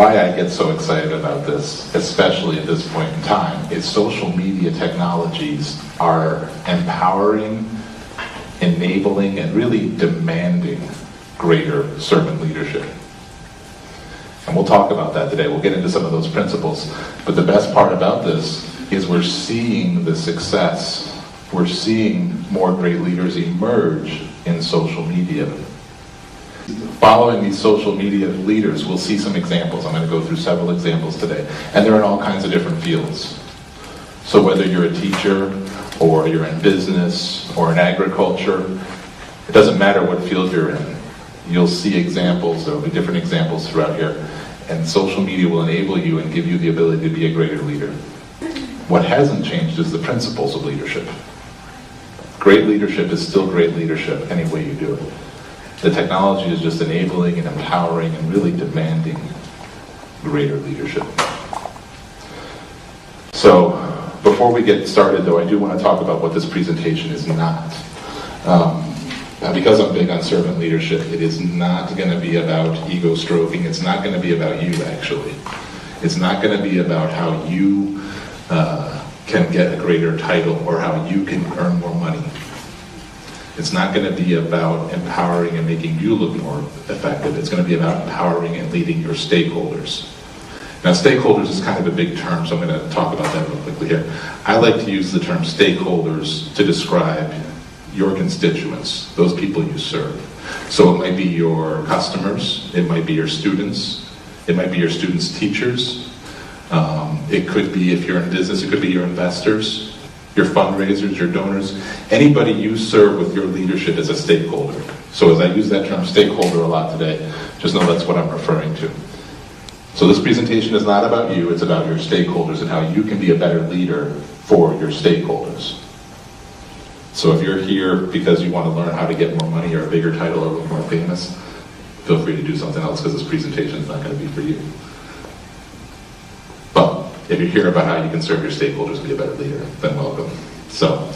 why I get so excited about this, especially at this point in time, is social media technologies are empowering, enabling, and really demanding greater servant leadership. And we'll talk about that today. We'll get into some of those principles. But the best part about this is we're seeing the success. We're seeing more great leaders emerge in social media. Following these social media leaders, we'll see some examples. I'm going to go through several examples today. And they're in all kinds of different fields. So whether you're a teacher, or you're in business, or in agriculture, it doesn't matter what field you're in. You'll see examples. There will be different examples throughout here. And social media will enable you and give you the ability to be a greater leader. What hasn't changed is the principles of leadership. Great leadership is still great leadership any way you do it. The technology is just enabling and empowering and really demanding greater leadership. So, before we get started though, I do want to talk about what this presentation is not. Because I'm big on servant leadership, it is not going to be about ego stroking. It's not going to be about you, actually. It's not going to be about how you can get a greater title or how you can earn more money. It's not going to be about empowering and making you look more effective. It's going to be about empowering and leading your stakeholders. Now, stakeholders is kind of a big term, so I'm going to talk about that real quickly here. I like to use the term stakeholders to describe your constituents, those people you serve. So it might be your customers, it might be your students, it might be your students' teachers, it could be, if you're in business, it could be your investors, your fundraisers, your donors. Anybody you serve with your leadership is a stakeholder. So as I use that term stakeholder a lot today, just know that's what I'm referring to. So this presentation is not about you, it's about your stakeholders and how you can be a better leader for your stakeholders. So if you're here because you want to learn how to get more money or a bigger title or look more famous, feel free to do something else because this presentation is not going to be for you. But if you're here about how you can serve your stakeholders and be a better leader, then welcome. So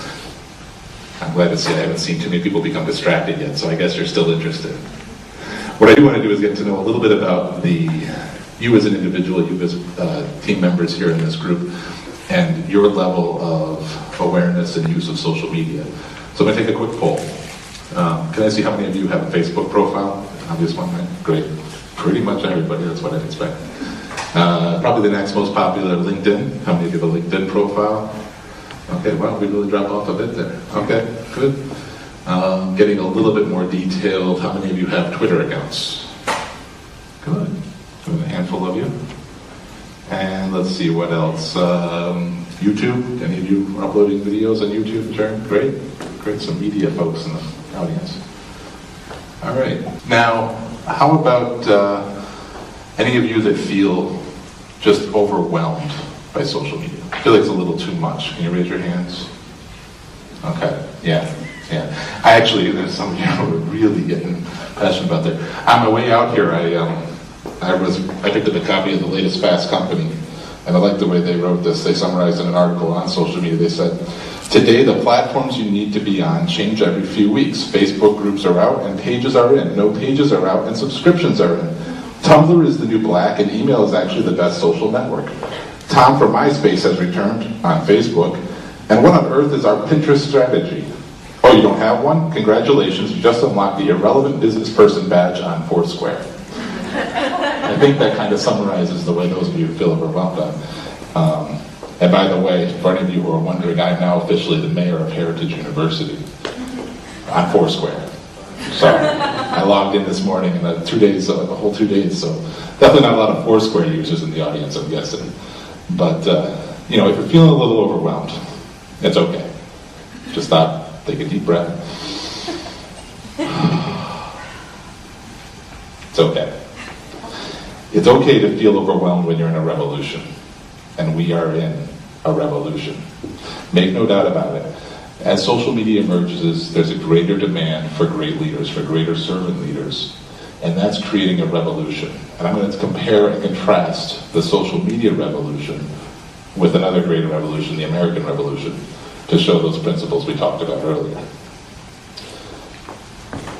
I'm glad to see I haven't seen too many people become distracted yet, so I guess you're still interested. What I do want to do is get to know a little bit about you as an individual, you as team members here in this group, and your level of awareness and use of social media. So I'm going to take a quick poll. Can I see how many of you have a Facebook profile? Obvious one, right? Great. Pretty much everybody, that's what I'd expect. Probably the next most popular, LinkedIn. How many of you have a LinkedIn profile? Okay, well, we really dropped off a bit there. Okay, good. Getting a little bit more detailed, how many of you have Twitter accounts? Good. A handful of you. And let's see what else. YouTube. Any of you are uploading videos on YouTube? Sure. Great. Great. Some media folks in the audience. All right. Now, how about any of you that feel just overwhelmed by social media? I feel like it's a little too much. Can you raise your hands? Okay. Yeah. There's some of you who are really getting passionate about that. On my way out here, I picked up a copy of the latest Fast Company, and I like the way they wrote this. They summarized in an article on social media. They said, today the platforms you need to be on change every few weeks. Facebook groups are out and pages are in. No pages are out and subscriptions are in. Tumblr is the new black and email is actually the best social network. Tom from MySpace has returned on Facebook. And what on earth is our Pinterest strategy? Oh, you don't have one? Congratulations, you just unlocked the irrelevant business person badge on Foursquare. I think that kind of summarizes the way those of you feel overwhelmed on. And by the way, for any of you who are wondering, I'm now officially the mayor of Heritage University on Foursquare. So I logged in this morning and a whole 2 days, so definitely not a lot of Foursquare users in the audience, I'm guessing. But, if you're feeling a little overwhelmed, it's okay. Just stop, take a deep breath. It's okay. It's okay to feel overwhelmed when you're in a revolution. And we are in a revolution. Make no doubt about it. As social media emerges, there's a greater demand for great leaders, for greater servant leaders. And that's creating a revolution. And I'm going to compare and contrast the social media revolution with another greater revolution, the American Revolution, to show those principles we talked about earlier.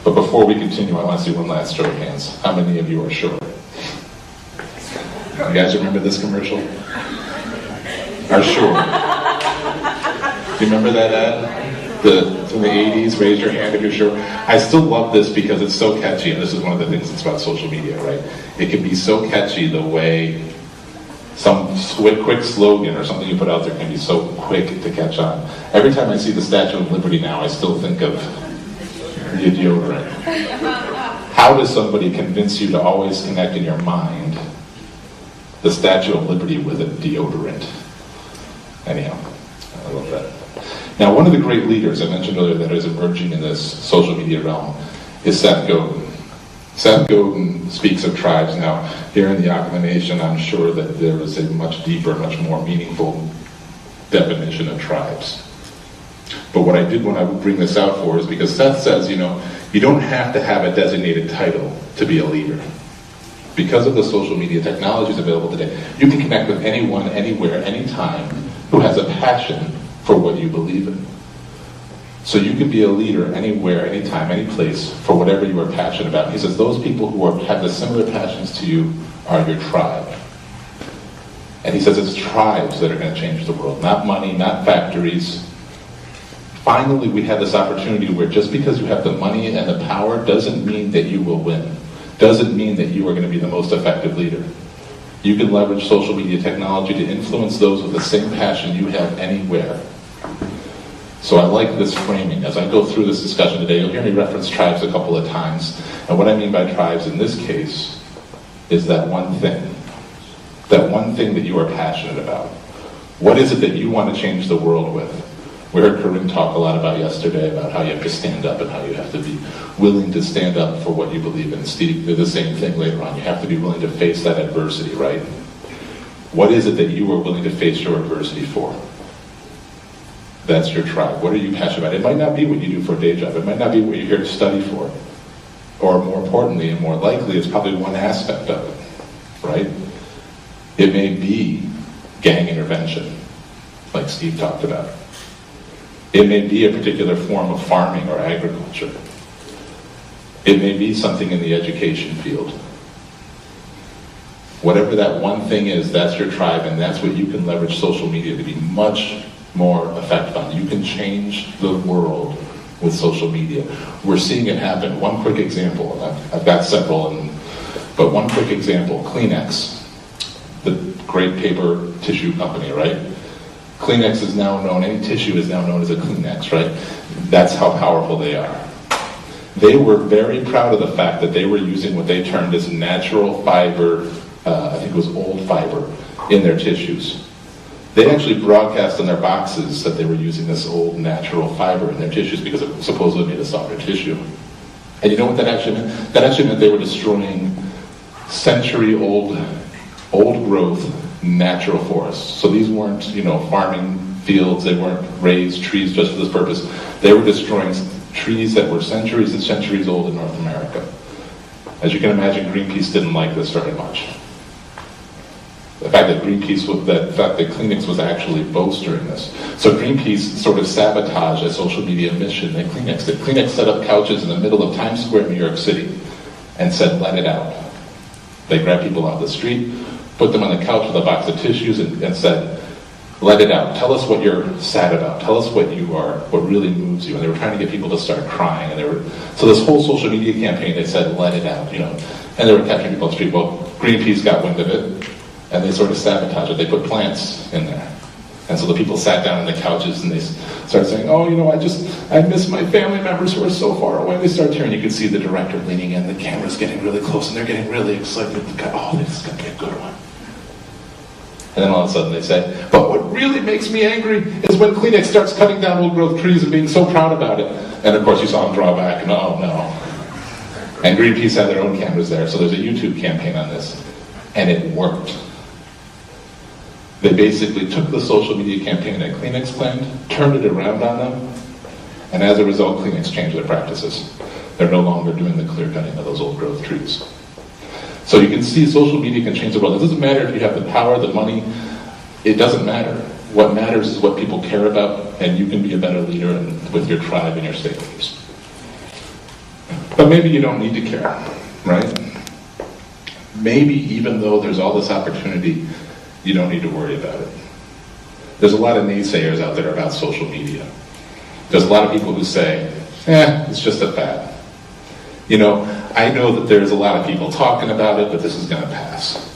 But before we continue, I want to see one last show of hands. How many of you are sure? You guys remember this commercial? Are sure. Do you remember that ad? From the 80s, raise your hand if you're sure. I still love this because it's so catchy, and this is one of the things that's about social media, right? It can be so catchy the way some quick slogan or something you put out there can be so quick to catch on. Every time I see the Statue of Liberty now, I still think of your deodorant. How does somebody convince you to always connect in your mind the Statue of Liberty with a deodorant? Anyhow, I love that. Now, one of the great leaders I mentioned earlier that is emerging in this social media realm is Seth Godin. Seth Godin speaks of tribes. Now, here in the Yakama Nation, I'm sure that there is a much deeper, much more meaningful definition of tribes. But what I did when I would bring this out for is because Seth says, you don't have to have a designated title to be a leader. Because of the social media technologies available today, you can connect with anyone, anywhere, anytime who has a passion for what you believe in. So you can be a leader anywhere, anytime, any place for whatever you are passionate about. He says those people who have the similar passions to you are your tribe. And he says it's tribes that are going to change the world, not money, not factories. Finally, we have this opportunity where just because you have the money and the power doesn't mean that you will win. Doesn't mean that you are going to be the most effective leader. You can leverage social media technology to influence those with the same passion you have anywhere. So I like this framing. As I go through this discussion today, you'll hear me reference tribes a couple of times. And what I mean by tribes in this case is that one thing. That one thing that you are passionate about. What is it that you want to change the world with? We heard Corinne talk a lot about yesterday about how you have to stand up and how you have to be willing to stand up for what you believe in. Steve did the same thing later on. You have to be willing to face that adversity, right? What is it that you are willing to face your adversity for? That's your tribe. What are you passionate about? It might not be what you do for a day job. It might not be what you're here to study for. Or more importantly and more likely, it's probably one aspect of it, right? It may be gang intervention, like Steve talked about. It may be a particular form of farming or agriculture. It may be something in the education field. Whatever that one thing is, that's your tribe, and that's what you can leverage social media to be much more effective on. You can change the world with social media. We're seeing it happen. One quick example, I've got several, but one quick example, Kleenex, the great paper tissue company, right? Kleenex is now known, any tissue is now known as a Kleenex, right? That's how powerful they are. They were very proud of the fact that they were using what they termed as natural fiber, I think it was old fiber, in their tissues. They actually broadcast on their boxes that they were using this old natural fiber in their tissues because it supposedly made a softer tissue. And you know what that actually meant? That actually meant they were destroying century-old, old-growth, natural forests. So these weren't, farming fields. They weren't raised trees just for this purpose. They were destroying trees that were centuries and centuries old in North America. As you can imagine, Greenpeace didn't like this very much. The fact that Kleenex was actually bolstering this. So Greenpeace sort of sabotaged a social media mission that Kleenex did. Kleenex set up couches in the middle of Times Square, New York City, and said, let it out. They grabbed people off the street, put them on the couch with a box of tissues, and said, let it out. Tell us what you're sad about. Tell us what really moves you. And they were trying to get people to start crying. So this whole social media campaign, they said, let it out, And they were capturing people on the street. Well, Greenpeace got wind of it, and they sort of sabotaged it. They put plants in there. And so the people sat down on the couches and they started saying, I miss my family members who are so far away. They started hearing, you could see the director leaning in, the camera's getting really close, and they're getting really excited. This is going to be a good one. And then all of a sudden they say, but what really makes me angry is when Kleenex starts cutting down old growth trees and being so proud about it. And of course you saw them draw back, and oh no. And Greenpeace had their own cameras there, so there's a YouTube campaign on this. And it worked. They basically took the social media campaign that Kleenex planned, turned it around on them, and as a result, Kleenex changed their practices. They're no longer doing the clear cutting of those old growth trees. So you can see social media can change the world. It doesn't matter if you have the power, the money, it doesn't matter. What matters is what people care about, and you can be a better leader with your tribe and your stakeholders. But maybe you don't need to care, right? maybe even though there's all this opportunity, you don't need to worry about it. There's a lot of naysayers out there about social media. There's a lot of people who say, it's just a fad. You know, I know that there's a lot of people talking about it, but this is going to pass.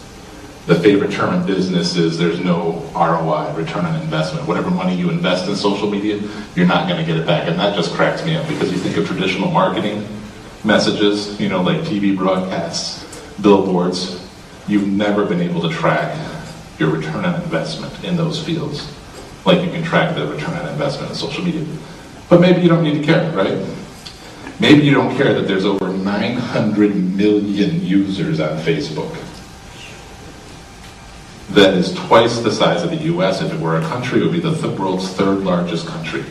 The favorite term in business is there's no ROI, return on investment. Whatever money you invest in social media, you're not going to get it back. And that just cracks me up, because you think of traditional marketing messages, you know, like TV broadcasts, billboards, you've never been able to track your return on investment in those fields like you can track the return on investment in social media. But maybe you don't need to care, right? Maybe you don't care that there's over 900 million users on Facebook. That is twice the size of the US. If it were a country, it would be the world's third largest country.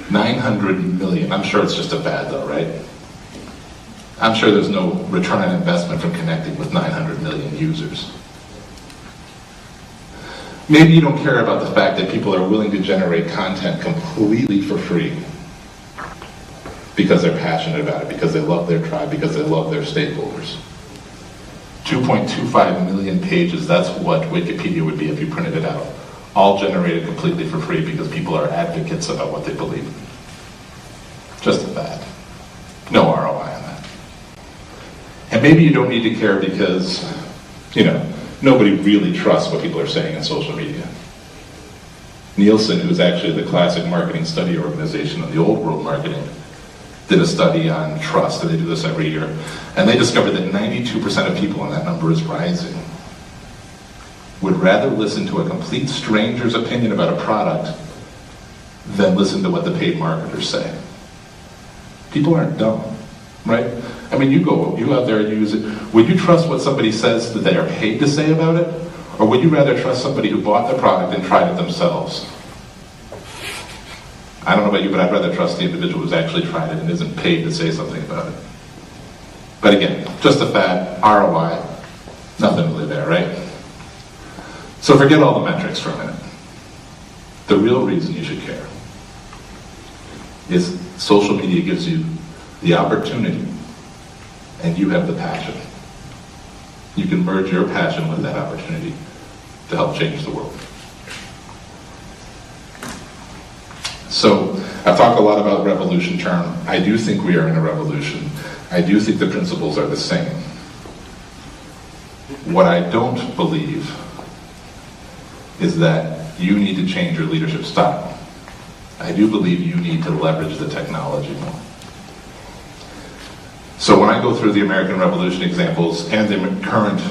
900 million. I'm sure it's just a fad though, right? I'm sure there's no return on investment from connecting with 900 million users. Maybe you don't care about the fact that people are willing to generate content completely for free because they're passionate about it, because they love their tribe, because they love their stakeholders. 2.25 million pages, that's what Wikipedia would be if you printed it out. All generated completely for free because people are advocates about what they believe. Just a fad. No ROI on that. And maybe you don't need to care because, you know, nobody really trusts what people are saying in social media. Nielsen, who's actually the classic marketing study organization of the old world marketing, did a study on trust, and they do this every year. And they discovered that 92% of people, and that number is rising, would rather listen to a complete stranger's opinion about a product than listen to what the paid marketers say. People aren't dumb, right? I mean, you out there and you use it. Would you trust what somebody says that they are paid to say about it? Or would you rather trust somebody who bought the product and tried it themselves? I don't know about you, but I'd rather trust the individual who's actually tried it and isn't paid to say something about it. But again, just a fad, ROI, nothing really there, right? So forget all the metrics for a minute. The real reason you should care is social media gives you the opportunity, and you have the passion. You can merge your passion with that opportunity to help change the world. So I've talked a lot about revolution term. I do think we are in a revolution. I do think the principles are the same. What I don't believe is that you need to change your leadership style. I do believe you need to leverage the technology more. So when I go through the American Revolution examples and the current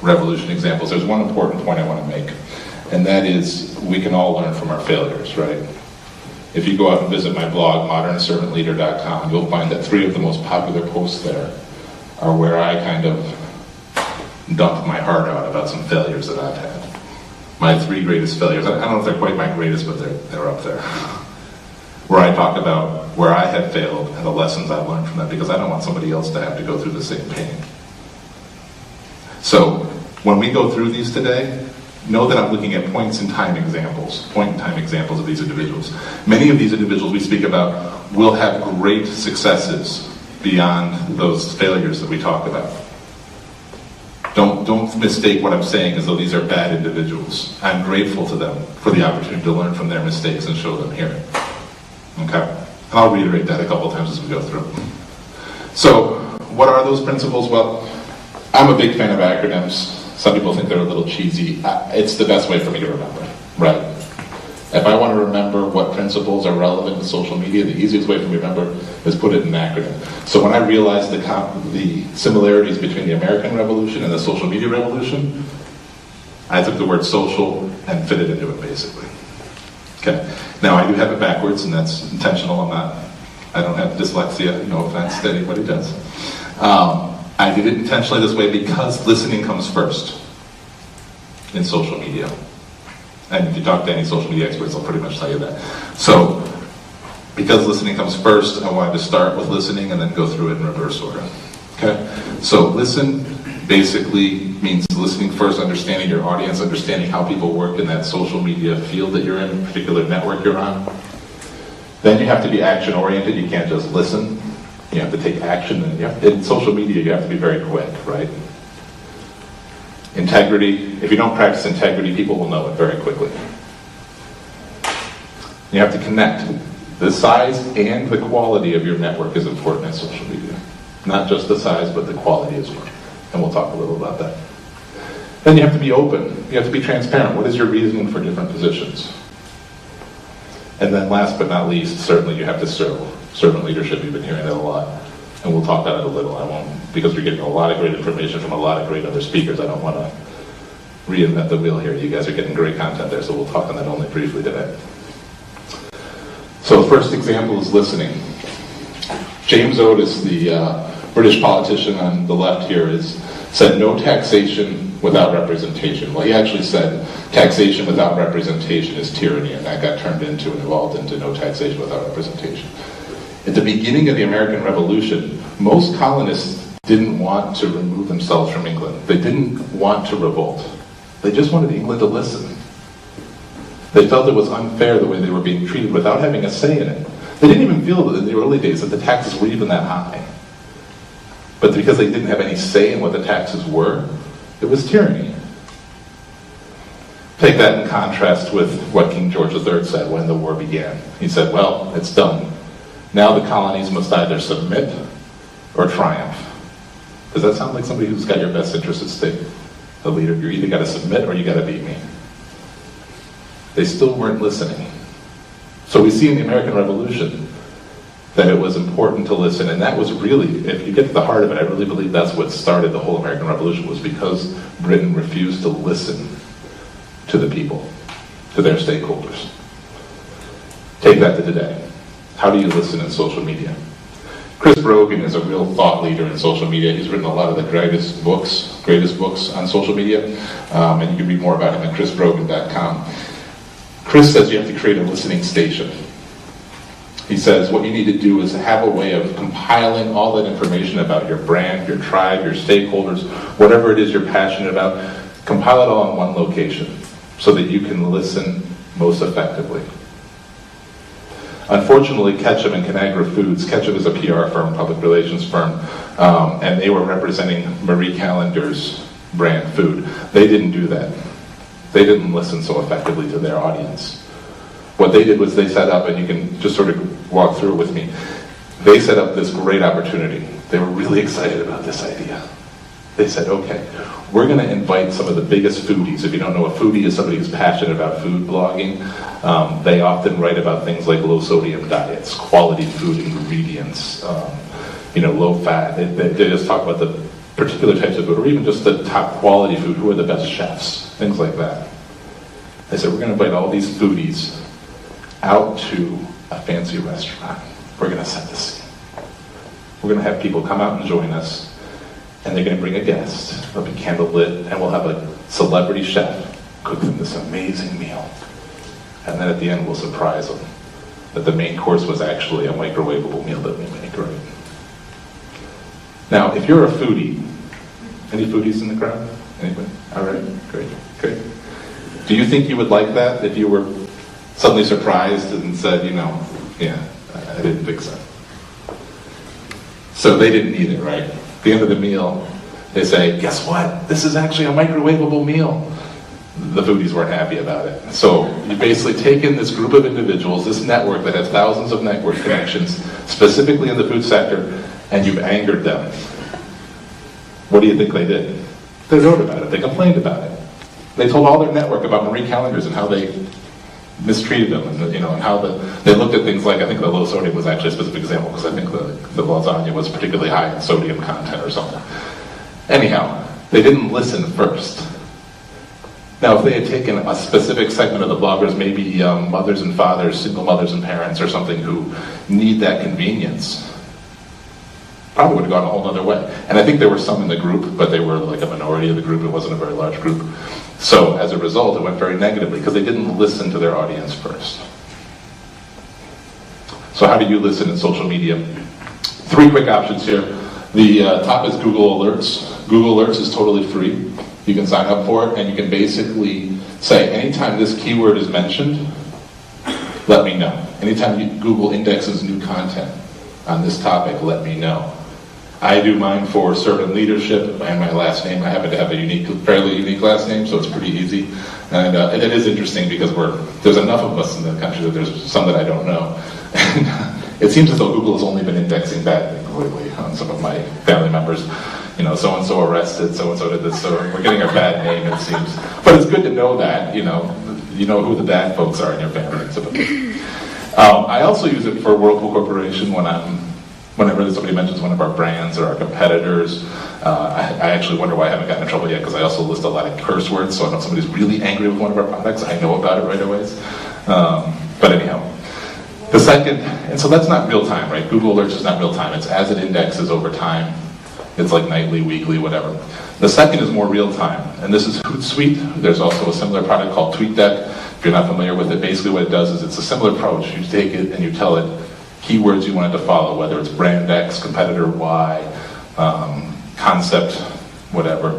revolution examples, there's one important point I want to make, and that is we can all learn from our failures, right? If you go out and visit my blog, modernservantleader.com, you'll find that 3 of the most popular posts there are where I kind of dump my heart out about some failures that I've had. My 3 greatest failures. I don't know if they're quite my greatest, but they're up there. Where I talk about where I have failed and the lessons I've learned from that, because I don't want somebody else to have to go through the same pain. So when we go through these today, know that I'm looking at point in time examples of these individuals. Many of these individuals we speak about will have great successes beyond those failures that we talk about. Don't mistake what I'm saying as though these are bad individuals. I'm grateful to them for the opportunity to learn from their mistakes and show them here. Okay? And I'll reiterate that a couple times as we go through. So, what are those principles? Well, I'm a big fan of acronyms. Some people think they're a little cheesy. It's the best way for me to remember, right? If I want to remember what principles are relevant to social media, the easiest way for me to remember is put it in an acronym. So when I realized the similarities between the American Revolution and the social media revolution, I took the word social and fit it into it, basically. Okay. Now, I do have it backwards, and that's intentional. I don't have dyslexia, no offense to anybody who does. I did it intentionally this way because listening comes first in social media. And if you talk to any social media experts, they'll pretty much tell you that. So, because listening comes first, I wanted to start with listening and then go through it in reverse order. Okay? So, listen basically means listening first, understanding your audience, understanding how people work in that social media field that you're in, particular network you're on. Then you have to be action-oriented. You can't just listen. You have to take action. And in social media, you have to be very quick, right? Integrity, if you don't practice integrity, people will know it very quickly. You have to connect. The size and the quality of your network is important in social media. Not just the size, but the quality as well. And we'll talk a little about that. Then you have to be open. You have to be transparent. What is your reasoning for different positions? And then last but not least, certainly you have to serve. Servant leadership, you've been hearing that a lot. And we'll talk about it a little. I won't, because we're getting a lot of great information from a lot of great other speakers. I don't want to reinvent the wheel here. You guys are getting great content there, so we'll talk on that only briefly today. So the first example is listening. James Otis, the British politician on the left here, said no taxation without representation. Well, he actually said taxation without representation is tyranny, and that got turned into and evolved into no taxation without representation. At the beginning of the American Revolution, most colonists didn't want to remove themselves from England. They didn't want to revolt. They just wanted England to listen. They felt it was unfair the way they were being treated without having a say in it. They didn't even feel that in the early days that the taxes were even that high. But because they didn't have any say in what the taxes were, it was tyranny. Take that in contrast with what King George III said when the war began. He said, well, it's done. Now the colonies must either submit or triumph. Does that sound like somebody who's got your best interest at stake? A leader, you either got to submit or you got to beat me. They still weren't listening. So we see in the American Revolution that it was important to listen, and that was really, if you get to the heart of it, I really believe that's what started the whole American Revolution, was because Britain refused to listen to the people, to their stakeholders. Take that to today. How do you listen in social media? Chris Brogan is a real thought leader in social media. He's written a lot of the greatest books on social media, and you can read more about him at chrisbrogan.com. Chris says you have to create a listening station. He says what you need to do is have a way of compiling all that information about your brand, your tribe, your stakeholders, whatever it is you're passionate about, compile it all in one location so that you can listen most effectively. Unfortunately, Ketchum and Conagra Foods, Ketchum is a PR firm, public relations firm, and they were representing Marie Callender's brand food. They didn't do that. They didn't listen so effectively to their audience. What they did was they set up, and you can just sort of walk through it with me, they set up this great opportunity. They were really excited about this idea. They said, okay, we're going to invite some of the biggest foodies. If you don't know, a foodie is somebody who's passionate about food blogging. They often write about things like low sodium diets, quality food ingredients, low fat. They just talk about the particular types of food, or even just the top quality food, who are the best chefs, things like that. They said, we're going to invite all these foodies out to a fancy restaurant. We're going to set the scene. We're going to have people come out and join us, and they're going to bring a guest. It'll be candlelit, and we'll have a celebrity chef cook them this amazing meal. And then at the end, we'll surprise them that the main course was actually a microwavable meal that we make, right? Now, if you're a foodie, any foodies in the crowd? Anybody? All right, great. Do you think you would like that if you were suddenly surprised and said, yeah, I didn't think so. So they didn't either, right? At the end of the meal, they say, guess what? This is actually a microwavable meal. The foodies weren't happy about it. So you basically take in this group of individuals, this network that has thousands of network connections, specifically in the food sector, and you've angered them. What do you think they did? They wrote about it. They complained about it. They told all their network about Marie Callender's and how they mistreated them, and how they looked at things like, I think the low sodium was actually a specific example, because I think the lasagna was particularly high in sodium content or something. Anyhow, they didn't listen first. Now, if they had taken a specific segment of the bloggers, maybe mothers and fathers, single mothers and parents or something who need that convenience, probably would have gone a whole other way. And I think there were some in the group, but they were like a minority of the group. It wasn't a very large group. So as a result, it went very negatively because they didn't listen to their audience first. So how do you listen in social media? 3 quick options here. The top is Google Alerts. Google Alerts is totally free. You can sign up for it, and you can basically say, anytime this keyword is mentioned, let me know. Anytime Google indexes new content on this topic, let me know. I do mine for servant leadership and my last name. I happen to have a fairly unique last name, so it's pretty easy. And it is interesting because there's enough of us in the country that there's some that I don't know. And it seems as though Google has only been indexing bad things lately on some of my family members. So-and-so arrested, so-and-so did this, so we're getting a bad name, it seems. But it's good to know that, you know who the bad folks are in your family. I also use it for Whirlpool Corporation whenever somebody mentions one of our brands or our competitors. I actually wonder why I haven't gotten in trouble yet, because I also list a lot of curse words, so I know if somebody's really angry with one of our products, I know about it right away. But anyhow, the second, and so that's not real time, right? Google Alerts is not real time. It's as it indexes over time. It's like nightly, weekly, whatever. The second is more real time, and this is Hootsuite. There's also a similar product called TweetDeck. If you're not familiar with it, basically what it does is it's a similar approach. You take it and you tell it keywords you want it to follow, whether it's brand X, competitor Y, concept, whatever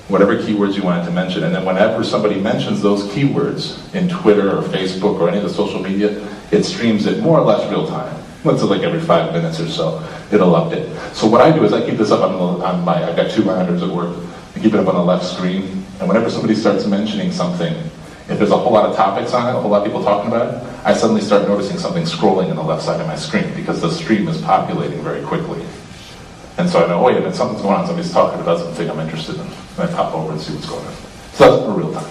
keywords you want it to mention. And then whenever somebody mentions those keywords in Twitter or Facebook or any of the social media, it streams it more or less real time. Let's say like every 5 minutes or so, it'll update. So what I do is I keep this up on my, I've got 2 monitors at work. I keep it up on the left screen, and whenever somebody starts mentioning something, if there's a whole lot of topics on it, a whole lot of people talking about it, I suddenly start noticing something scrolling on the left side of my screen because the stream is populating very quickly. And so I know, wait a minute, something's going on, somebody's talking about something I'm interested in. And I pop over and see what's going on. So that's for real time.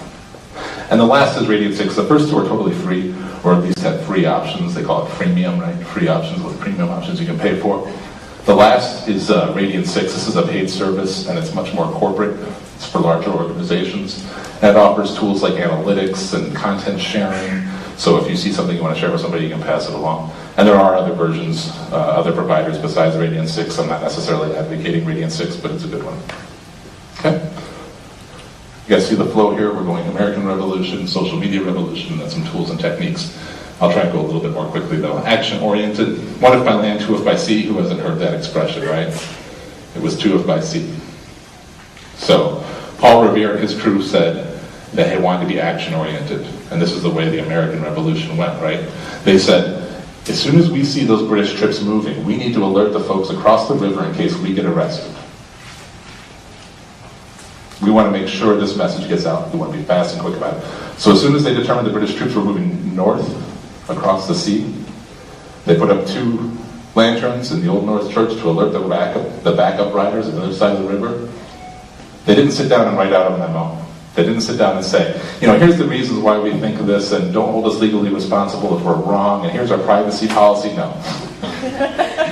And the last is Radiant 6. The first two are totally free, or at least have free options. They call it freemium, right? Free options with premium options you can pay for. The last is Radiant 6. This is a paid service, and it's much more corporate. It's for larger organizations. And it offers tools like analytics and content sharing. So if you see something you want to share with somebody, you can pass it along. And there are other versions, other providers besides Radiant 6. I'm not necessarily advocating Radiant 6, but it's a good one. Okay? You guys see the flow here? We're going American Revolution, social media revolution, and then some tools and techniques. I'll try and go a little bit more quickly though. Action-oriented, 1 if by land, 2 if by sea. Who hasn't heard that expression, right? It was 2 if by sea. So, Paul Revere and his crew said that they wanted to be action-oriented. And this is the way the American Revolution went, right? They said, as soon as we see those British troops moving, we need to alert the folks across the river in case we get arrested. We want to make sure this message gets out. We want to be fast and quick about it. So as soon as they determined the British troops were moving north across the sea, they put up 2 lanterns in the Old North Church to alert the backup riders on the other side of the river. They didn't sit down and write out a memo. They didn't sit down and say, here's the reasons why we think of this, and don't hold us legally responsible if we're wrong, and here's our privacy policy. No.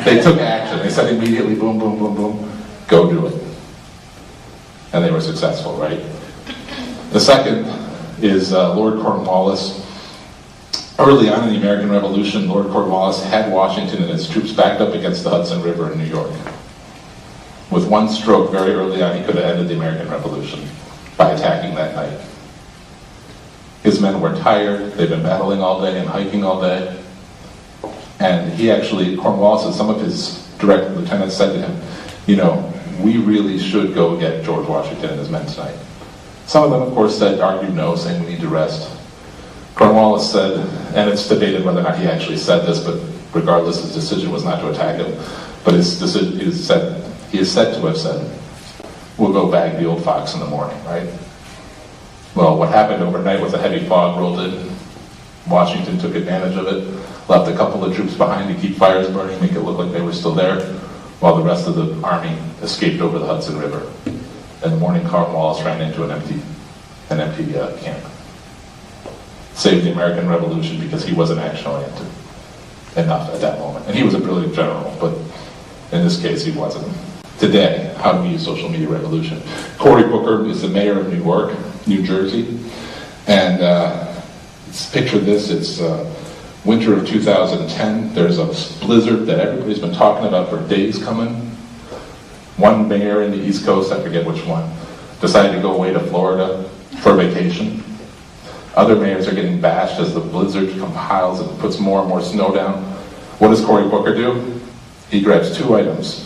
They took action. They said immediately, boom, boom, boom, boom, go do it. And they were successful, right? The second is Lord Cornwallis. Early on in the American Revolution, Lord Cornwallis had Washington and his troops backed up against the Hudson River in New York. With 1 stroke, very early on, he could have ended the American Revolution by attacking that night. His men were tired. They'd been battling all day and hiking all day. And Cornwallis and some of his direct lieutenants said to him, we really should go get George Washington and his men tonight. Some of them, of course, argued no, saying we need to rest. Cornwallis said, and it's debated whether or not he actually said this, but regardless, his decision was not to attack him. But he is said to have said, we'll go bag the old fox in the morning, right? Well, what happened overnight was a heavy fog rolled in. Washington took advantage of it, left a couple of troops behind to keep fires burning, make it look like they were still there, while the rest of the army escaped over the Hudson River. In the morning, Cornwallis ran into an empty camp. Saved the American Revolution because he wasn't action-oriented enough at that moment. And he was a brilliant general, but in this case, he wasn't. Today, how do we use social media revolution? Cory Booker is the mayor of New Jersey, and picture this, it's winter of 2010, there's a blizzard that everybody's been talking about for days coming. One mayor in the East Coast, I forget which one, decided to go away to Florida for vacation. Other mayors are getting bashed as the blizzard compiles and puts more and more snow down. What does Cory Booker do? He grabs 2 items.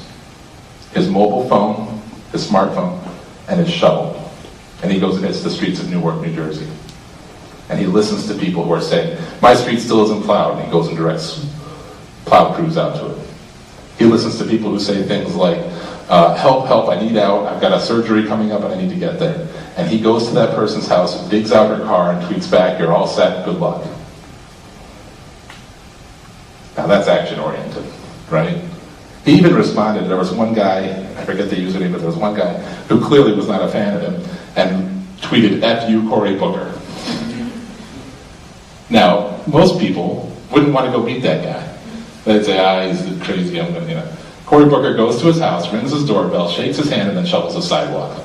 His mobile phone, his smartphone, and his shovel. And he goes and hits the streets of Newark, New Jersey. And he listens to people who are saying, my street still isn't plowed. And he goes and directs plow crews out to it. He listens to people who say things like, help, help, I need out, I've got a surgery coming up and I need to get there. And he goes to that person's house, digs out her car, and tweets back, you're all set, good luck. Now that's action-oriented, right? He even responded. There was one guy, I forget the username, but there was one guy who clearly was not a fan of him and tweeted, F you, Cory Booker. Now, most people wouldn't want to go meet that guy. They'd say, he's crazy, I'm gonna, you know. Cory Booker goes to his house, rings his doorbell, shakes his hand, and then shovels the sidewalk.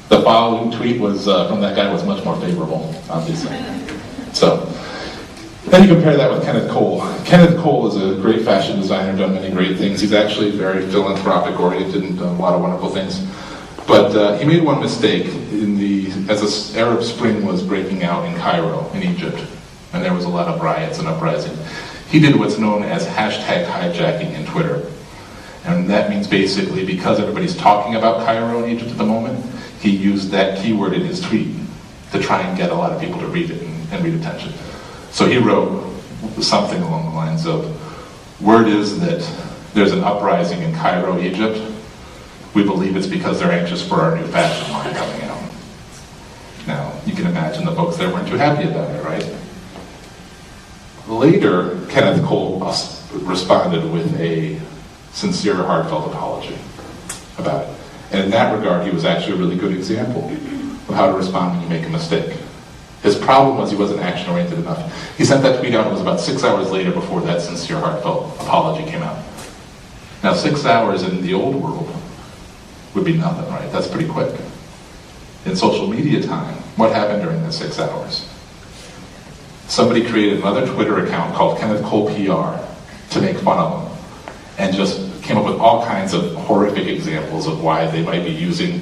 The following tweet was from that guy was much more favorable, obviously. So, then you compare that with Kenneth Cole. Kenneth Cole is a great fashion designer, done many great things. He's actually very philanthropic oriented and done a lot of wonderful things. But he made one mistake as the Arab Spring was breaking out in Cairo, in Egypt, and there was a lot of riots and uprising. He did what's known as hashtag hijacking in Twitter. And that means basically because everybody's talking about Cairo in Egypt at the moment, he used that keyword in his tweet to try and get a lot of people to read it and read attention. So he wrote something along the lines of, word is that there's an uprising in Cairo, Egypt. We believe it's because they're anxious for our new fashion line coming out. Now, you can imagine the folks there weren't too happy about it, right? Later, Kenneth Cole responded with a sincere, heartfelt apology about it. And in that regard, he was actually a really good example of how to respond when you make a mistake. His problem was he wasn't action-oriented enough. He sent that tweet out, and it was about 6 hours later before that sincere, heartfelt apology came out. Now, 6 hours in the old world would be nothing, right? That's pretty quick. In social media time, what happened during the 6 hours? Somebody created another Twitter account called Kenneth Cole PR to make fun of him, and just came up with all kinds of horrific examples of why they might be using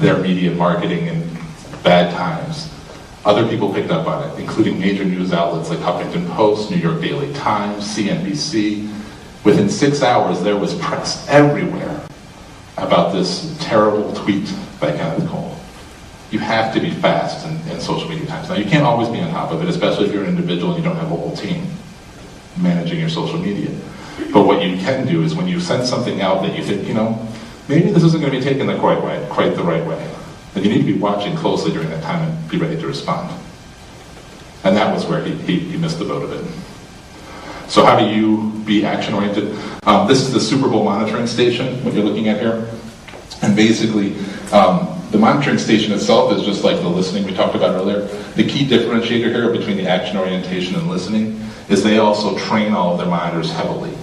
their media marketing in bad times. Other people picked up on it, including major news outlets like Huffington Post, New York Daily Times, CNBC. Within 6 hours, there was press everywhere about this terrible tweet by Kenneth Cole. You have to be fast in social media times. Now, you can't always be on top of it, especially if you're an individual and you don't have a whole team managing your social media. But what you can do is when you send something out that you think, maybe this isn't going to be taken quite the right way, then you need to be watching closely during that time and be ready to respond. And that was where he missed the boat of it. So how do you be action-oriented? This is the Super Bowl monitoring station, what you're looking at here. And basically, the monitoring station itself is just like the listening we talked about earlier. The key differentiator here between the action orientation and listening is they also train all of their monitors heavily.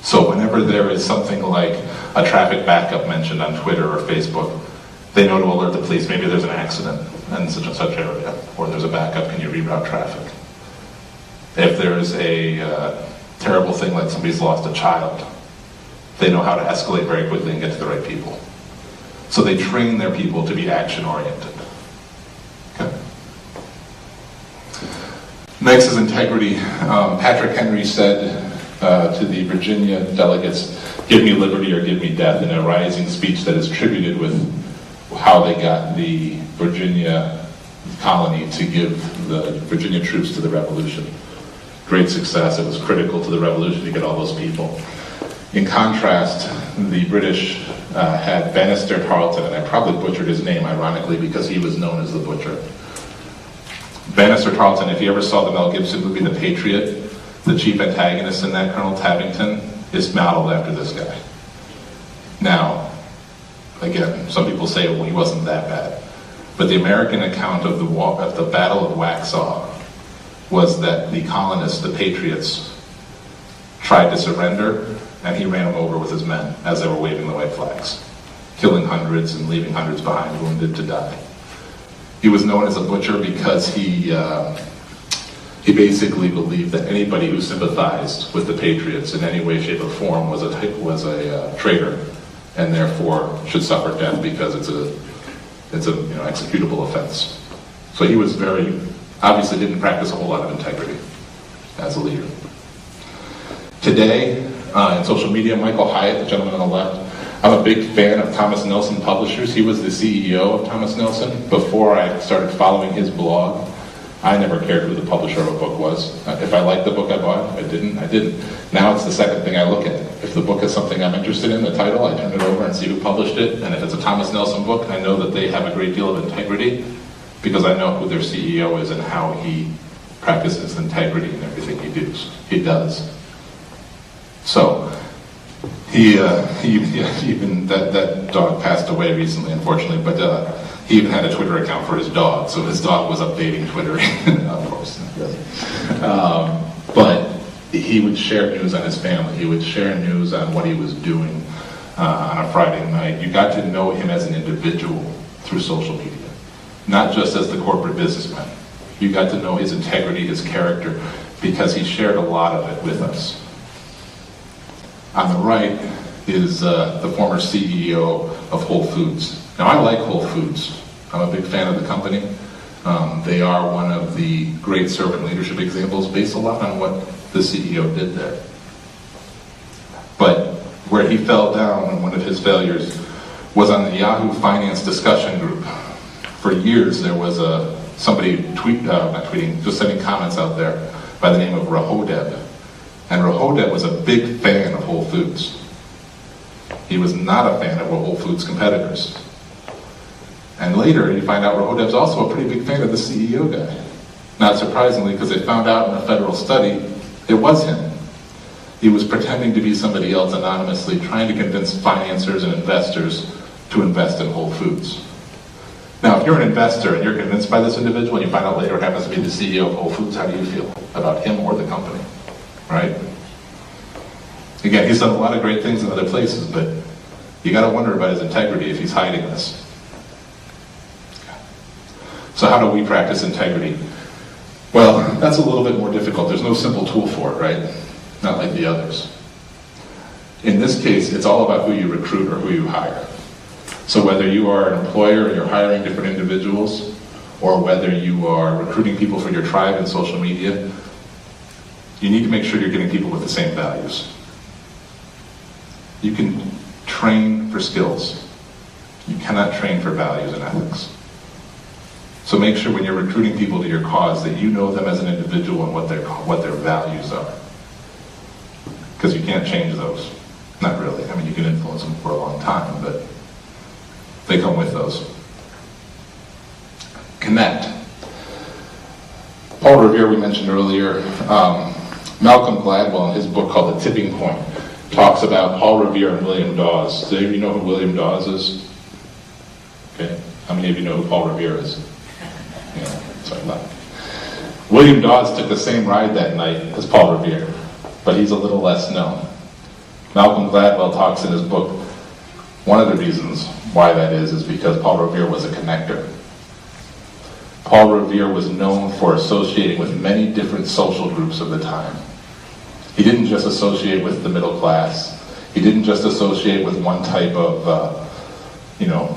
So whenever there is something like a traffic backup mentioned on Twitter or Facebook, they know to alert the police, maybe there's an accident in such and such area, or there's a backup, can you reroute traffic? If there's a terrible thing like somebody's lost a child, they know how to escalate very quickly and get to the right people. So they train their people to be action-oriented. Okay. Next is integrity. Patrick Henry said to the Virginia delegates, give me liberty or give me death, in a rising speech that is tributed with how they got the Virginia colony to give the Virginia troops to the revolution. Great success. It was critical to the revolution to get all those people. In contrast, the British had Bannister Tarleton, and I probably butchered his name, ironically, because he was known as the Butcher. Bannister Tarleton, if you ever saw the Mel Gibson movie The Patriot, the chief antagonist in that, Colonel Tabington, is modeled after this guy. Now, again, some people say, well, he wasn't that bad. But the American account of the Battle of Waxhaw was that the colonists, the Patriots, tried to surrender, and he ran them over with his men as they were waving the white flags, killing hundreds and leaving hundreds behind, wounded to die. He was known as a butcher because he basically believed that anybody who sympathized with the Patriots in any way, shape, or form was a traitor, and therefore should suffer death because it's a executable offense. So he was obviously didn't practice a whole lot of integrity as a leader. Today, in social media, Michael Hyatt, the gentleman on the left, I'm a big fan of Thomas Nelson Publishers. He was the CEO of Thomas Nelson before I started following his blog. I never cared who the publisher of a book was. If I liked the book, I bought it. If I didn't, I didn't. Now it's the second thing I look at. If the book is something I'm interested in, the title, I turn it over and see who published it. And if it's a Thomas Nelson book, I know that they have a great deal of integrity because I know who their CEO is and how he practices integrity in everything he does. So, even that dog passed away recently, unfortunately, but he even had a Twitter account for his dog, so his dog was updating Twitter, of course, not really. But he would share news on his family. He would share news on what he was doing on a Friday night. You got to know him as an individual through social media, not just as the corporate businessman. You got to know his integrity, his character, because he shared a lot of it with us. On the right is the former CEO of Whole Foods. Now, I like Whole Foods. I'm a big fan of the company. They are one of the great servant leadership examples based a lot on what the CEO did there. But where he fell down, and one of his failures, was on the Yahoo Finance discussion group. For years, there was somebody just sending comments out there by the name of Rehodeb. And Rehodeb was a big fan of Whole Foods. He was not a fan of Whole Foods competitors. And later, you find out Rehodeb's also a pretty big fan of the CEO guy. Not surprisingly, because they found out in a federal study, it was him. He was pretending to be somebody else anonymously, trying to convince financiers and investors to invest in Whole Foods. Now, if you're an investor and you're convinced by this individual and you find out later it happens to be the CEO of Whole Foods, how do you feel about him or the company, right? Again, he's done a lot of great things in other places, but you got to wonder about his integrity if he's hiding this. So how do we practice integrity? Well, that's a little bit more difficult. There's no simple tool for it, right? Not like the others. In this case, it's all about who you recruit or who you hire. So whether you are an employer and you're hiring different individuals, or whether you are recruiting people for your tribe in social media, you need to make sure you're getting people with the same values. You can train for skills. You cannot train for values and ethics. So make sure when you're recruiting people to your cause that you know them as an individual and what their values are. Because you can't change those. Not really. I mean, you can influence them for a long time, but they come with those. Connect. Paul Revere, we mentioned earlier. Malcolm Gladwell, in his book called The Tipping Point, talks about Paul Revere and William Dawes. Does anybody know who William Dawes is? Okay. How many of you know who Paul Revere is? Yeah, sorry about that. William Dawes took the same ride that night as Paul Revere, but he's a little less known. Malcolm Gladwell talks in his book, one of the reasons why that is because Paul Revere was a connector. Paul Revere was known for associating with many different social groups of the time. He didn't just associate with the middle class. He didn't just associate with one type of,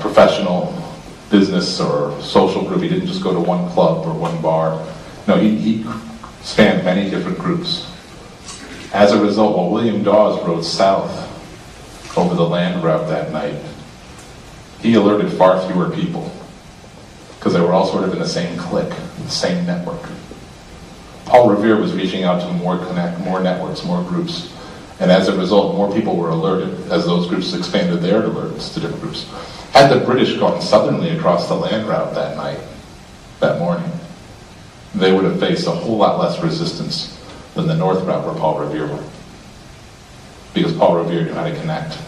professional business or social group. He didn't just go to one club or one bar. No, he spanned many different groups. As a result, while William Dawes rode south over the land route that night, he alerted far fewer people because they were all sort of in the same clique, the same network. Paul Revere was reaching out to more networks, more groups, and as a result, more people were alerted as those groups expanded their alerts to different groups. Had the British gone southerly across the land route that night, that morning, they would have faced a whole lot less resistance than the north route where Paul Revere went, because Paul Revere knew how to connect.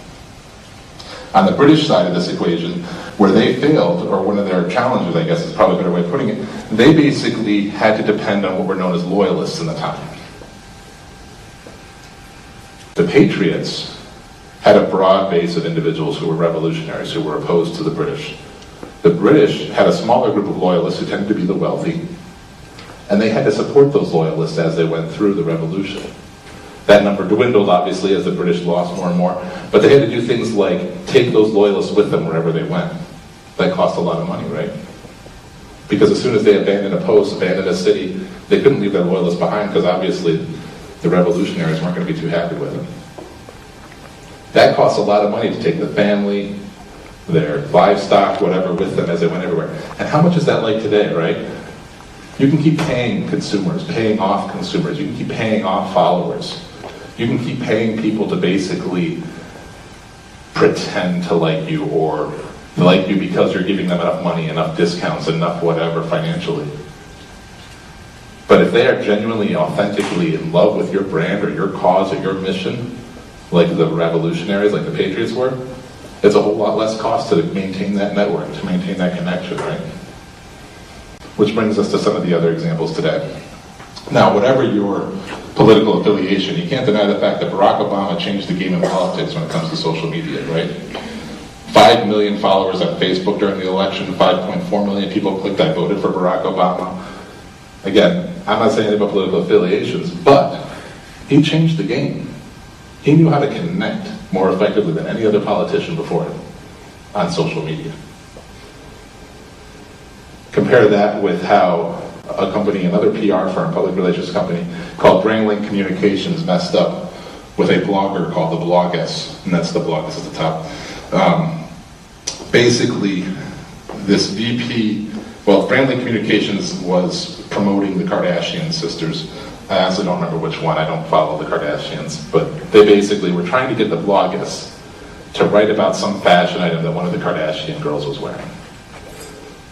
On the British side of this equation, where they failed, or one of their challenges, I guess is probably a better way of putting it, they basically had to depend on what were known as loyalists in the time. The Patriots had a broad base of individuals who were revolutionaries, who were opposed to the British. The British had a smaller group of loyalists who tended to be the wealthy, and they had to support those loyalists as they went through the revolution. That number dwindled, obviously, as the British lost more and more, but they had to do things like take those loyalists with them wherever they went. That cost a lot of money, right? Because as soon as they abandoned a post, abandoned a city, they couldn't leave their loyalists behind because obviously the revolutionaries weren't going to be too happy with them. That cost a lot of money to take the family, their livestock, whatever, with them as they went everywhere. And how much is that like today, right? You can keep paying consumers, paying off consumers. You can keep paying off followers. You can keep paying people to basically pretend to like you, or to like you because you're giving them enough money, enough discounts, enough whatever financially. But if they are genuinely, authentically in love with your brand or your cause or your mission, like the revolutionaries, like the Patriots were, it's a whole lot less cost to maintain that network, to maintain that connection, right? Which brings us to some of the other examples today. Now, whatever your political affiliation, you can't deny the fact that Barack Obama changed the game in politics when it comes to social media, right? 5 million followers on Facebook during the election, 5.4 million people clicked I voted for Barack Obama. Again, I'm not saying anything about political affiliations, but he changed the game. He knew how to connect more effectively than any other politician before him on social media. Compare that with how a company, another PR firm, public relations company, called Brandlink Communications messed up with a blogger called the Bloggess, and that's the Bloggess at the top. Basically, this VP, well, Brandlink Communications was promoting the Kardashian sisters. I honestly don't remember which one, I don't follow the Kardashians, but they basically were trying to get the Bloggess to write about some fashion item that one of the Kardashian girls was wearing.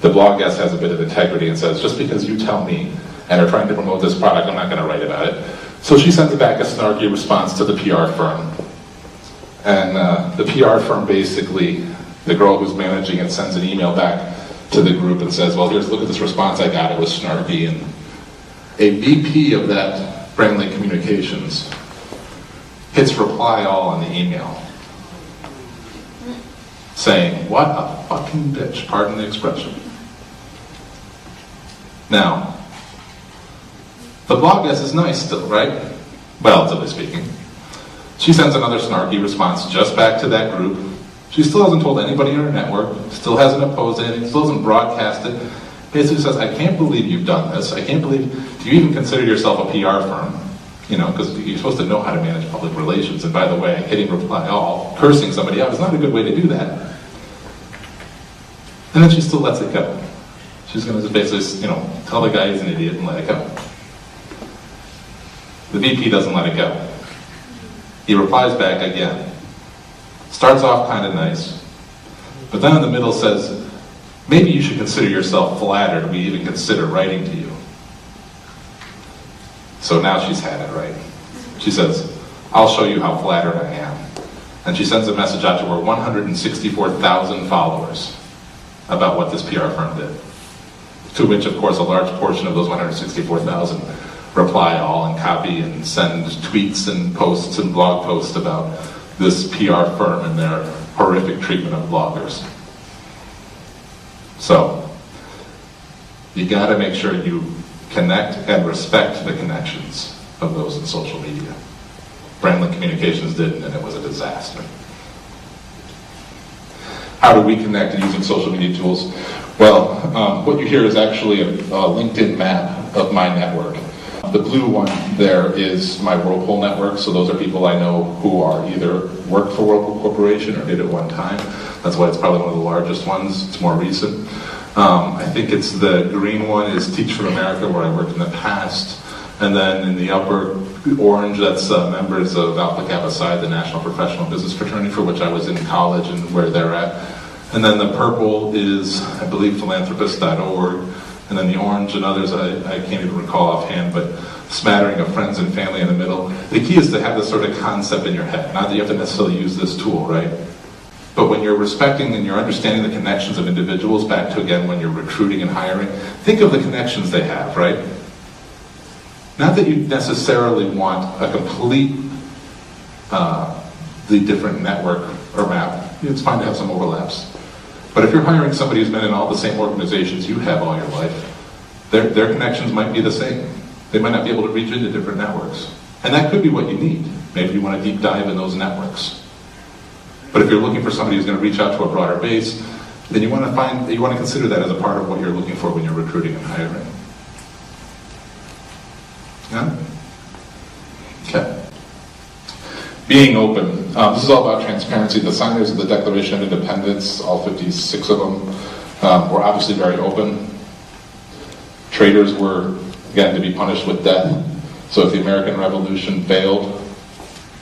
The Bloggess has a bit of integrity and says, just because you tell me and are trying to promote this product, I'm not going to write about it. So she sends back a snarky response to the PR firm. And the PR firm basically, the girl who's managing it sends an email back to the group and says, well, look at this response I got, it was snarky. And a VP of that Brandlink Communications hits reply all on the email, saying, what a fucking bitch, pardon the expression. Now, the Bloggess is nice still, right? Relatively speaking. She sends another snarky response just back to that group. She still hasn't told anybody in her network, still hasn't opposed anything, still hasn't broadcast it. Basically says, I can't believe you've done this. I can't believe, do you even consider yourself a PR firm? You know, because you're supposed to know how to manage public relations. And by the way, hitting reply all, cursing somebody out is not a good way to do that. And then she still lets it go. She's going to basically, tell the guy he's an idiot and let it go. The VP doesn't let it go. He replies back again. Starts off kind of nice, but then in the middle says, maybe you should consider yourself flattered we even consider writing to you. So now she's had it, right? She says, I'll show you how flattered I am. And she sends a message out to her 164,000 followers about what this PR firm did. To which, of course, a large portion of those 164,000 reply all and copy and send tweets and posts and blog posts about this PR firm and their horrific treatment of bloggers. So, you gotta make sure you connect and respect the connections of those in social media. Brandlink Communications didn't, and it was a disaster. How do we connect using social media tools? Well, what you hear is actually a LinkedIn map of my network. The blue one there is my Whirlpool network, so those are people I know who are either worked for Whirlpool Corporation or did at one time. That's why it's probably one of the largest ones. It's more recent. I think it's the green one is Teach for America, where I worked in the past. And then in the upper orange, that's members of Alpha Kappa Psi, the National Professional Business Fraternity, for which I was in college and where they're at. And then the purple is, I believe, philanthropist.org. And then the orange and others, I can't even recall offhand, but smattering of friends and family in the middle. The key is to have this sort of concept in your head. Not that you have to necessarily use this tool, right? But when you're respecting and you're understanding the connections of individuals, back to, again, when you're recruiting and hiring, think of the connections they have, right? Not that you necessarily want a complete, the different network or map. It's fine to have some overlaps. But if you're hiring somebody who's been in all the same organizations you have all your life, their connections might be the same. They might not be able to reach into different networks. And that could be what you need. Maybe you want to deep dive in those networks. But if you're looking for somebody who's going to reach out to a broader base, then you want to consider that as a part of what you're looking for when you're recruiting and hiring. Yeah? Okay. Being open. This is all about transparency. The signers of the Declaration of Independence, all 56 of them, were obviously very open. Traitors were, again, to be punished with death. So if the American Revolution failed,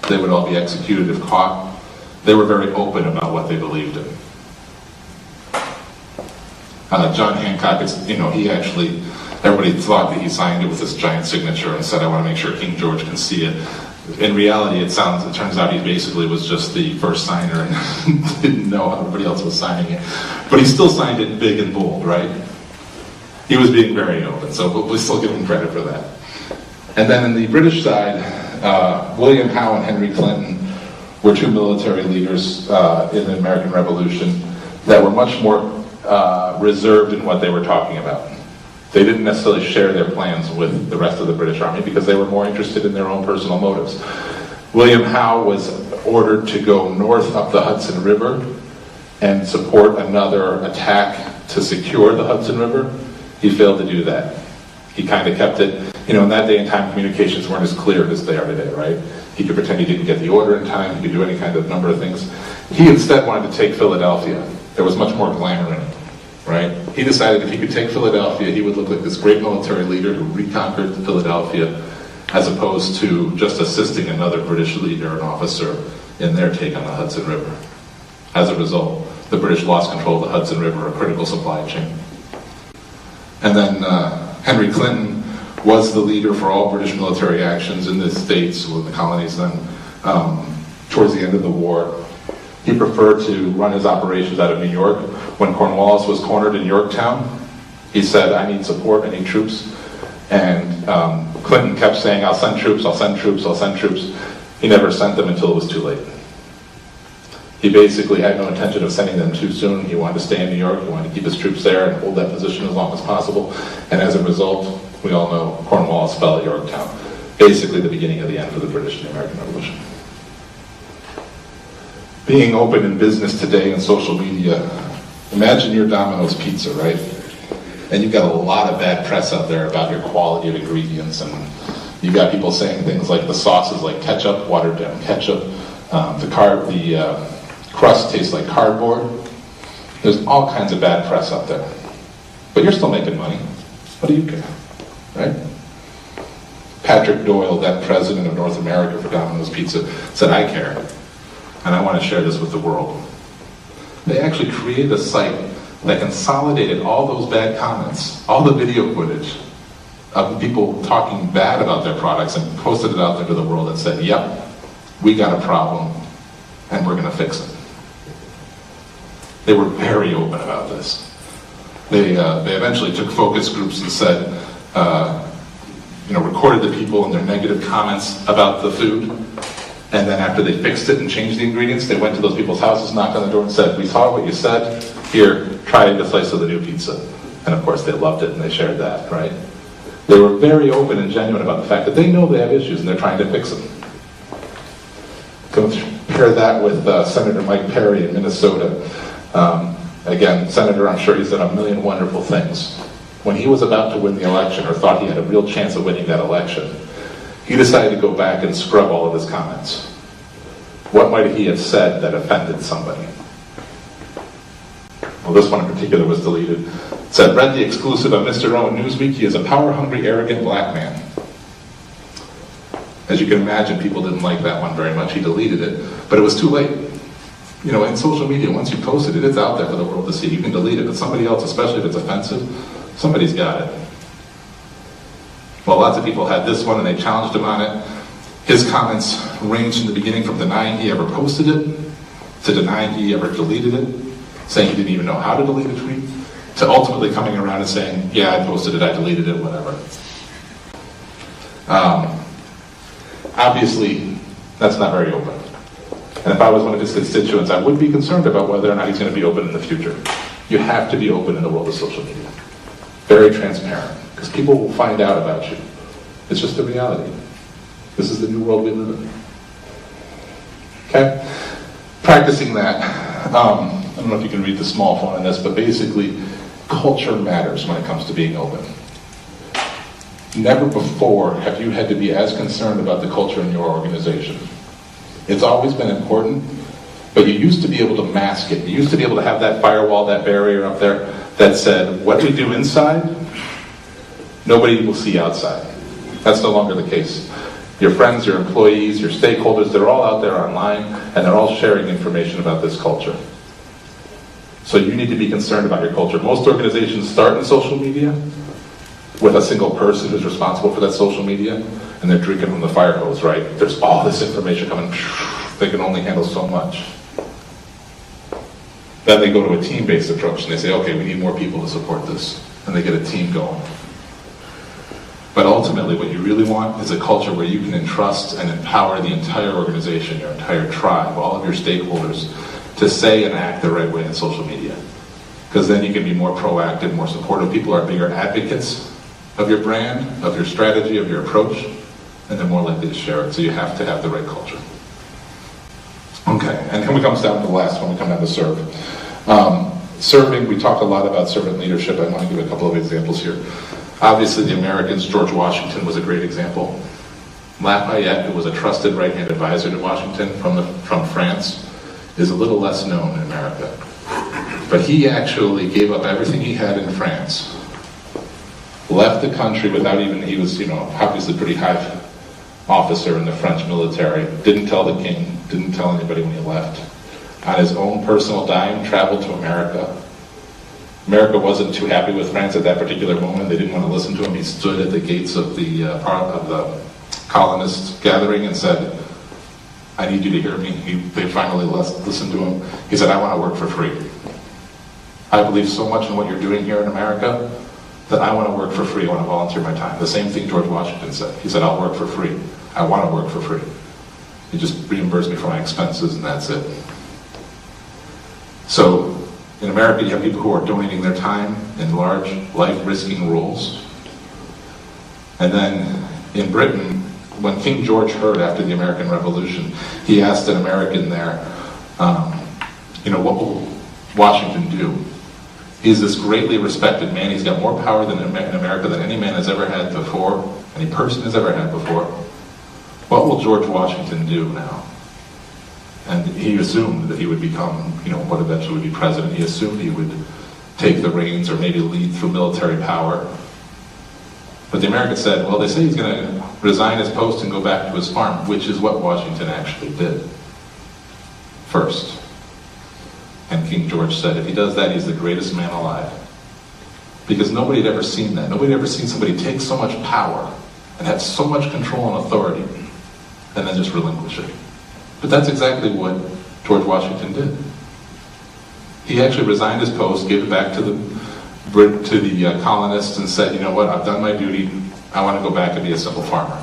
they would all be executed if caught. They were very open about what they believed in. John Hancock, he actually, everybody thought that he signed it with this giant signature and said, I want to make sure King George can see it. In reality, it turns out he basically was just the first signer and didn't know how everybody else was signing it. But he still signed it big and bold, right? He was being very open, so we still give him credit for that. And then in the British side, William Howe and Henry Clinton were two military leaders in the American Revolution that were much more reserved in what they were talking about. They didn't necessarily share their plans with the rest of the British Army because they were more interested in their own personal motives. William Howe was ordered to go north up the Hudson River and support another attack to secure the Hudson River. He failed to do that. He kind of kept it, in that day and time communications weren't as clear as they are today, right? He could pretend he didn't get the order in time, he could do any kind of number of things. He instead wanted to take Philadelphia. There was much more glamour in it, right? He decided if he could take Philadelphia, he would look like this great military leader who reconquered Philadelphia, as opposed to just assisting another British leader and officer in their take on the Hudson River. As a result, the British lost control of the Hudson River, a critical supply chain. And then Henry Clinton was the leader for all British military actions in the States, or the colonies then, towards the end of the war. He preferred to run his operations out of New York. When Cornwallis was cornered in Yorktown, he said, I need support, I need troops. And Clinton kept saying, I'll send troops, I'll send troops, I'll send troops. He never sent them until it was too late. He basically had no intention of sending them too soon. He wanted to stay in New York, he wanted to keep his troops there and hold that position as long as possible. And as a result, we all know Cornwallis fell at Yorktown. Basically the beginning of the end for the British and the American Revolution. Being open in business today and social media, imagine your Domino's pizza, right? And you've got a lot of bad press out there about your quality of ingredients, and you've got people saying things like the sauce is like ketchup, watered down ketchup, the crust tastes like cardboard. There's all kinds of bad press out there. But you're still making money. What do you care, right? Patrick Doyle, then president of North America for Domino's Pizza, said, I care, and I want to share this with the world. They actually created a site that consolidated all those bad comments, all the video footage of people talking bad about their products, and posted it out there to the world and said, yep, we got a problem, and we're going to fix it. They were very open about this. They eventually took focus groups and said, recorded the people and their negative comments about the food, and then after they fixed it and changed the ingredients, they went to those people's houses, knocked on the door and said, we saw what you said, here, try a slice of the new pizza. And of course they loved it and they shared that, right? They were very open and genuine about the fact that they know they have issues and they're trying to fix them. Compare that with Senator Mike Perry in Minnesota. Again, Senator, I'm sure he's done a million wonderful things. When he was about to win the election, or thought he had a real chance of winning that election, he decided to go back and scrub all of his comments. What might he have said that offended somebody? Well, this one in particular was deleted. It said, read the exclusive on Mr. Owen Newsweek. He is a power-hungry, arrogant black man. As you can imagine, people didn't like that one very much. He deleted it, but it was too late. In social media, once you post it, it's out there for the world to see. You can delete it, but somebody else, especially if it's offensive, somebody's got it. Well, lots of people had this one and they challenged him on it. His comments ranged in the beginning from denying he ever posted it, to denying he ever deleted it, saying he didn't even know how to delete a tweet, to ultimately coming around and saying, yeah, I posted it, I deleted it, whatever. Obviously, that's not very open. And if I was one of his constituents, I would be concerned about whether or not he's going to be open in the future. You have to be open in the world of social media. Very transparent, because people will find out about you. It's just the reality. This is the new world we live in. Okay? Practicing that. I don't know if you can read the small font on this, but basically, culture matters when it comes to being open. Never before have you had to be as concerned about the culture in your organization. It's always been important, but you used to be able to mask it. You used to be able to have that firewall, that barrier up there that said, what we do inside nobody will see outside. That's no longer the case. Your friends, your employees, your stakeholders, they're all out there online, and they're all sharing information about this culture. So you need to be concerned about your culture. Most organizations start in social media with a single person who's responsible for that social media, and they're drinking from the fire hose, right? There's all this information coming, they can only handle so much. Then they go to a team-based approach, and they say, okay, we need more people to support this, and they get a team going. But ultimately, what you really want is a culture where you can entrust and empower the entire organization, your entire tribe, all of your stakeholders, to say and act the right way in social media. Because then you can be more proactive, more supportive. People are bigger advocates of your brand, of your strategy, of your approach, and they're more likely to share it. So you have to have the right culture. Okay, and then we come down to the last one, we come down to serve. Serving, we talk a lot about servant leadership. I want to give a couple of examples here. Obviously, the Americans, George Washington was a great example. Lafayette, who was a trusted right-hand advisor to Washington from France, is a little less known in America. But he actually gave up everything he had in France, left the country without even, he was, obviously a pretty high officer in the French military, didn't tell the king, didn't tell anybody when he left. On his own personal dime, traveled to America. America wasn't too happy with France at that particular moment. They didn't want to listen to him. He stood at the gates of the colonists gathering and said, I need you to hear me. They finally listened to him. He said, I want to work for free. I believe so much in what you're doing here in America that I want to work for free. I want to volunteer my time. The same thing George Washington said. He said, I'll work for free. I want to work for free. You just reimburse me for my expenses and that's it. So in America, you have people who are donating their time in large, life-risking roles. And then in Britain, when King George heard after the American Revolution, he asked an American there, what will Washington do? He's this greatly respected man. He's got more power in America than any man has ever had before, any person has ever had before. What will George Washington do now? And he assumed that he would become, what eventually would be president. He assumed he would take the reins or maybe lead through military power. But the Americans said, well, they say he's going to resign his post and go back to his farm, which is what Washington actually did first. And King George said, if he does that, he's the greatest man alive. Because nobody had ever seen that. Nobody had ever seen somebody take so much power and have so much control and authority and then just relinquish it. But that's exactly what George Washington did. He actually resigned his post, gave it back to the colonists and said, you know what, I've done my duty, I want to go back and be a simple farmer.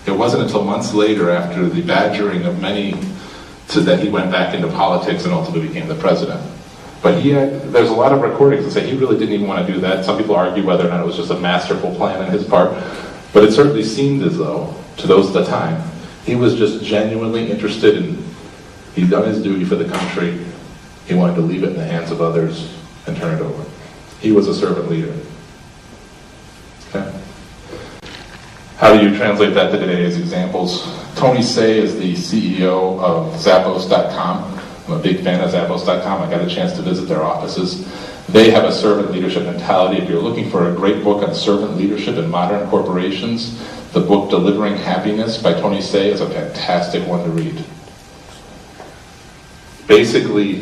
It wasn't until months later, after the badgering of many, that he went back into politics and ultimately became the president. But there's a lot of recordings that say he really didn't even want to do that. Some people argue whether or not it was just a masterful plan on his part. But it certainly seemed as though, to those at the time, he was just genuinely interested in, he'd done his duty for the country, he wanted to leave it in the hands of others and turn it over. He was a servant leader. Okay. How do you translate that to today's examples? Tony Hsieh is the CEO of Zappos.com. I'm a big fan of Zappos.com. I got a chance to visit their offices. They have a servant leadership mentality. If you're looking for a great book on servant leadership in modern corporations, the book Delivering Happiness by Tony Hsieh is a fantastic one to read. Basically,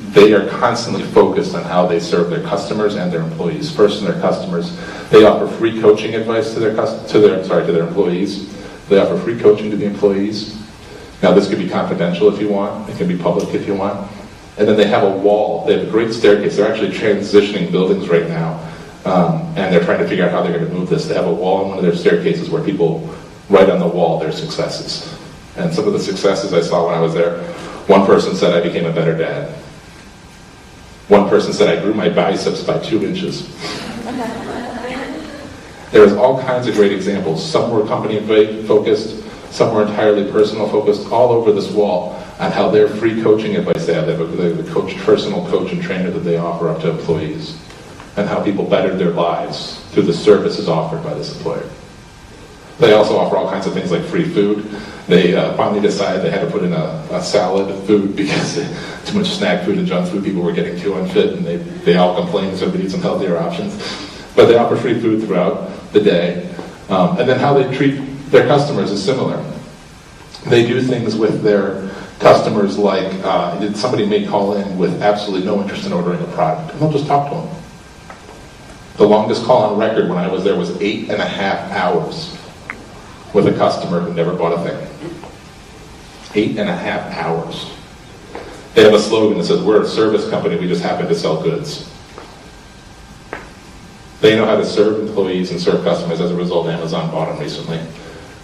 they are constantly focused on how they serve their customers and their employees. First, in their customers, they offer free coaching advice to their employees. They offer free coaching to the employees. Now, this could be confidential if you want. It can be public if you want. And then they have a wall. They have a great staircase. They're actually transitioning buildings right now, and they're trying to figure out how they're going to move this. They have a wall on one of their staircases where people write on the wall their successes. And some of the successes I saw when I was there, one person said, I became a better dad. One person said, I grew my biceps by 2 inches. There's all kinds of great examples. Some were company focused, some were entirely personal focused, all over this wall on how their free coaching advice they have. They have a personal coach and trainer that they offer up to employees, and how people bettered their lives through the services offered by this employer. They also offer all kinds of things like free food. They finally decided they had to put in a salad food because too much snack food and junk food, people were getting too unfit, and they all complained, so we need some healthier options. But they offer free food throughout. the day. And then how they treat their customers is similar. They do things with their customers like somebody may call in with absolutely no interest in ordering a product, and they'll just talk to them. The longest call on record when I was there was 8.5 hours with a customer who never bought a thing. 8.5 hours. They have a slogan that says, we're a service company, we just happen to sell goods. They know how to serve employees and serve customers. As a result, Amazon bought them recently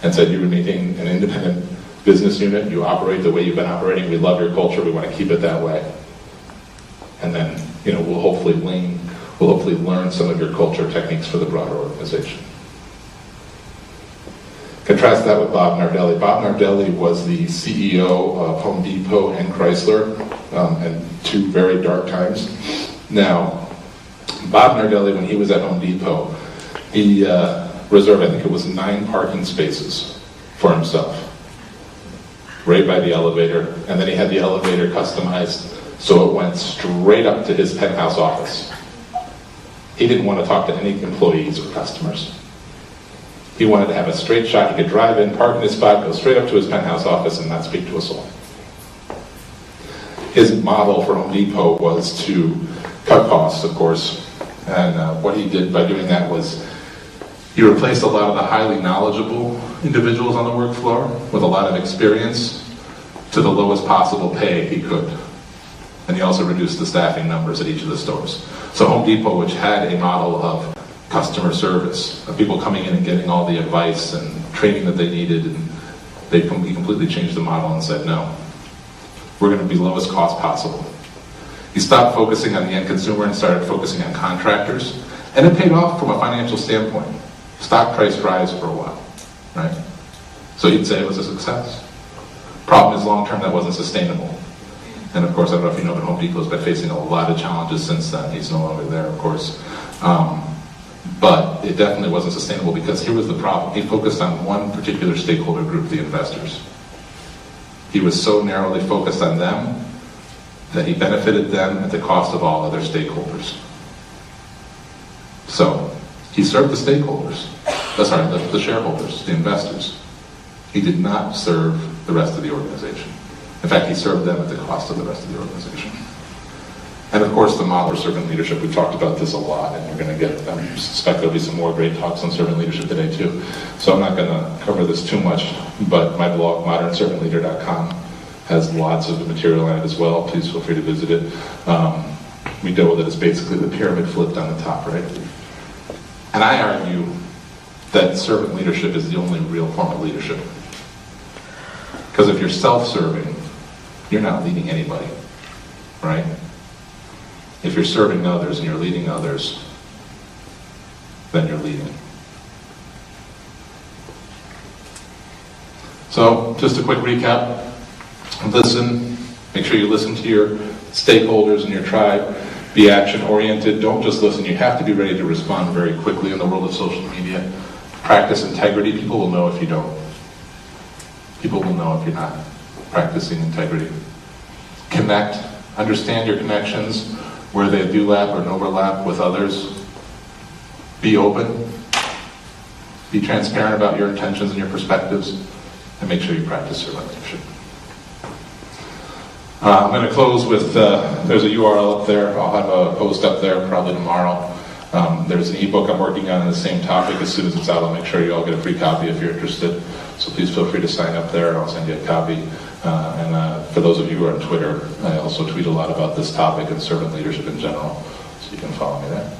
and said, you're making an independent business unit, you operate the way you've been operating, we love your culture, we want to keep it that way. And then, we'll hopefully learn some of your culture techniques for the broader organization. Contrast that with Bob Nardelli. Bob Nardelli was the CEO of Home Depot and Chrysler, and two very dark times. Now, Bob Nardelli, when he was at Home Depot, he reserved, I think it was 9 parking spaces for himself, right by the elevator, and then he had the elevator customized so it went straight up to his penthouse office. He didn't want to talk to any employees or customers. He wanted to have a straight shot. He could drive in, park in his spot, go straight up to his penthouse office and not speak to a soul. His model for Home Depot was to cut costs, of course, and what he did by doing that was he replaced a lot of the highly knowledgeable individuals on the work floor with a lot of experience to the lowest possible pay he could. And he also reduced the staffing numbers at each of the stores. So Home Depot, which had a model of customer service, of people coming in and getting all the advice and training that they needed, and he completely changed the model and said, no, we're going to be lowest cost possible. He stopped focusing on the end consumer and started focusing on contractors, and it paid off from a financial standpoint. Stock price rise for a while, right? So he'd say it was a success. Problem is, long term, that wasn't sustainable. And of course, I don't know if you know, but Home Depot's been facing a lot of challenges since then. He's no longer there, of course. But it definitely wasn't sustainable because here was the problem. He focused on one particular stakeholder group, the investors. He was so narrowly focused on them that he benefited them at the cost of all other stakeholders. So he served the stakeholders, the shareholders, the investors. He did not serve the rest of the organization. In fact, he served them at the cost of the rest of the organization. And of course, the model of servant leadership, we've talked about this a lot, and you're going to get, I suspect there'll be some more great talks on servant leadership today too. So I'm not going to cover this too much, but my blog, modernservantleader.com, has lots of material on it as well. Please feel free to visit it. We deal with it as basically the pyramid flipped on the top, right? And I argue that servant leadership is the only real form of leadership. Because if you're self-serving, you're not leading anybody, right? If you're serving others and you're leading others, then you're leading. So, just a quick recap. Listen. Make sure you listen to your stakeholders and your tribe. Be action-oriented. Don't just listen. You have to be ready to respond very quickly in the world of social media. Practice integrity. People will know if you don't. People will know if you're not practicing integrity. Connect. Understand your connections, where they do lap or overlap with others. Be open. Be transparent about your intentions and your perspectives, and make sure you practice servant leadership. I'm going to close with, there's a URL up there. I'll have a post up there probably tomorrow. There's an ebook I'm working on the same topic. As soon as it's out, I'll make sure you all get a free copy if you're interested. So please feel free to sign up there. I'll send you a copy. And for those of you who are on Twitter, I also tweet a lot about this topic and servant leadership in general. So you can follow me there.